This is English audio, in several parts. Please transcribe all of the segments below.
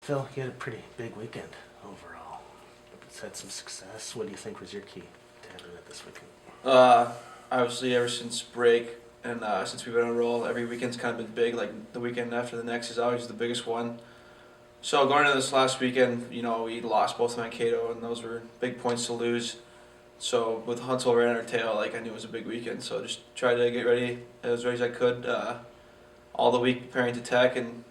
Phil, you had a pretty big weekend overall. It's had some success. What do you think was your key to having it this weekend? Uh, Obviously, ever since break and since we've been on a roll, every weekend's kind of been big. Like the weekend after the next is always the biggest one. So going into this last weekend, we lost both Mankato, and those were big points to lose. So with Huntsville right on our tail, like I knew it was a big weekend. So just tried to get ready as ready as I could all the week preparing to Tech, and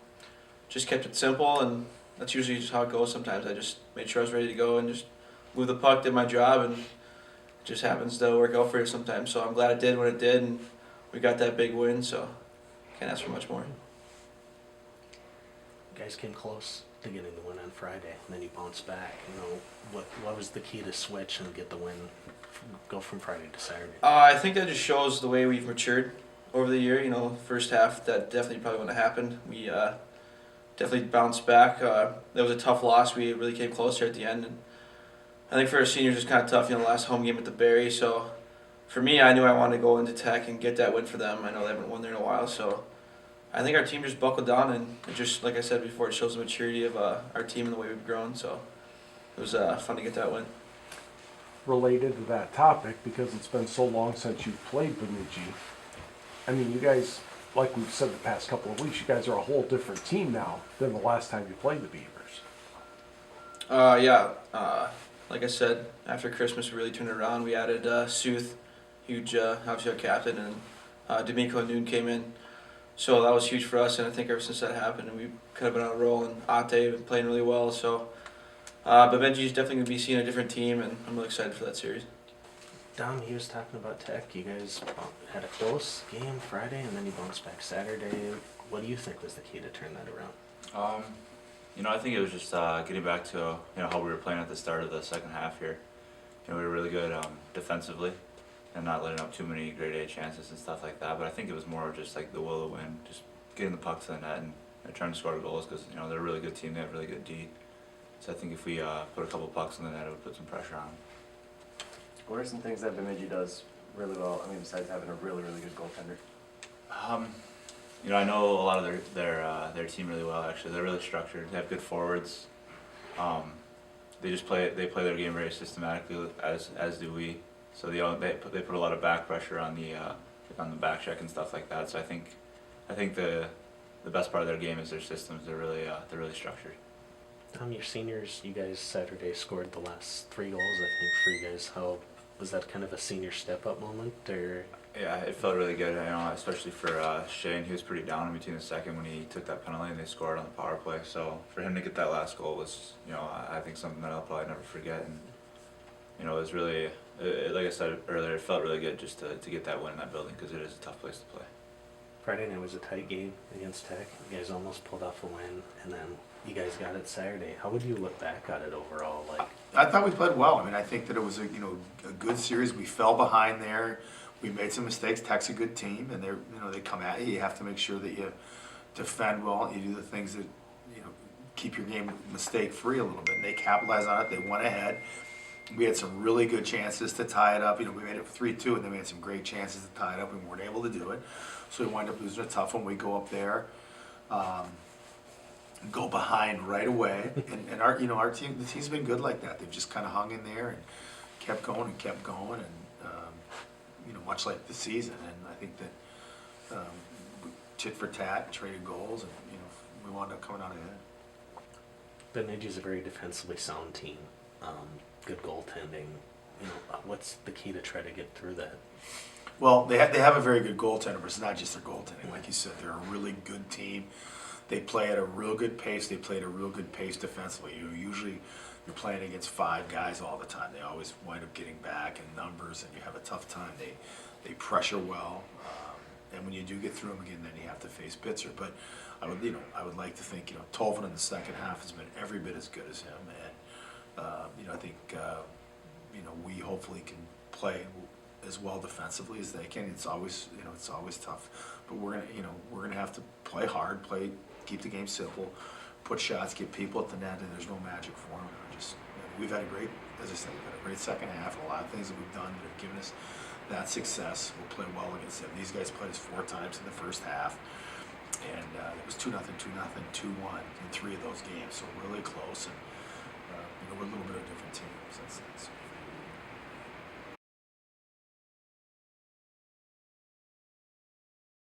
just kept it simple. And that's usually just how it goes. Sometimes I just made sure I was ready to go and just move the puck, did my job, and just happens to work out for you sometimes. So I'm glad it did when it did, and we got that big win. So can't ask for much more. You guys came close to getting the win on Friday, and then you bounced back. What was the key to switch and get the win, go from Friday to Saturday? I think that just shows the way we've matured over the year. First half that definitely probably wouldn't have happened. We definitely bounced back. That was a tough loss. We really came closer at the end, and I think for our seniors it's kind of tough. Last home game at the Barry. So for me, I knew I wanted to go into Tech and get that win for them. I know they haven't won there in a while, so I think our team just buckled down, and it just, like I said before, it shows the maturity of our team and the way we've grown. So it was fun to get that win. Related to that topic, because it's been so long since you've played Bemidji, I mean, you guys, like we've said the past couple of weeks, you guys are a whole different team now than the last time you played the Beavers. Yeah. Like I said, after Christmas we really turned it around. We added Sooth, huge, obviously our captain, and D'Amico and Noon came in. So that was huge for us, and I think ever since that happened, we kind of been on a roll, and Ate been playing really well. So Bemidji's definitely going to be seeing a different team, and I'm really excited for that series. Dom, he was talking about Tech. You guys had a close game Friday, and then you bounced back Saturday. What do you think was the key to turn that around? I think it was just getting back to how we were playing at the start of the second half here. We were really good defensively and not letting up too many grade A chances and stuff like that. But I think it was more of just like the will to win, just getting the puck to the net and trying to score goals because they're a really good team. They have really good D. So I think if we put a couple pucks in the net, it would put some pressure on them. What are some things that Bemidji does really well? I mean, besides having a really, really good goaltender. I know a lot of their team really well. Actually, they're really structured. They have good forwards. They play their game very systematically, as do we. So they put a lot of back pressure on the back check and stuff like that. So I think the best part of their game is their systems. They're really structured. Your seniors, you guys Saturday scored the last 3 goals, I think, for you guys. How was that kind of a senior step-up moment, or? Yeah, it felt really good. Especially for Shane. He was pretty down in between the second when he took that penalty and they scored on the power play. So for him to get that last goal was, I think something that I'll probably never forget. And it was really, like I said earlier, it felt really good just to get that win in that building because it is a tough place to play. Friday night was a tight game against Tech. You guys almost pulled off a win, and then you guys got it Saturday. How would you look back at it overall? I thought we played well. I mean, I think that it was a good series. We fell behind there. We made some mistakes. Tech's a good team, and they come at you. You have to make sure that you defend well. You do the things that keep your game mistake free a little bit. And they capitalized on it. They went ahead. We had some really good chances to tie it up. We made it 3-2, and then we had some great chances to tie it up. We weren't able to do it, so we wind up losing a tough one. We go up there. Go behind right away, and our team, the team's been good like that. They've just kind of hung in there and kept going, and much like the season. And I think that tit for tat, traded goals, and we wound up coming out ahead. Bemidji's a very defensively sound team. Good goaltending. What's the key to try to get through that? Well, they have a very good goaltender, but it's not just their goaltending. Like you said, they're a really good team. They play at a real good pace. They play at a real good pace defensively. Usually you're playing against 5 guys all the time. They always wind up getting back in numbers, and you have a tough time. They pressure well, and when you do get through them again, then you have to face Bitzer. But I would like to think Tolvin in the second half has been every bit as good as him, and I think we hopefully can play as well defensively as they can. It's always tough, but we're gonna have to play hard, keep the game simple, put shots, get people at the net, and there's no magic for them. We've had a great, as I said, we've had a great second half, and a lot of things that we've done that have given us that success. We'll play well against them. These guys played us 4 times in the first half, And it was 2-0, 2-0, 2-1 in 3 of those games, so really close. And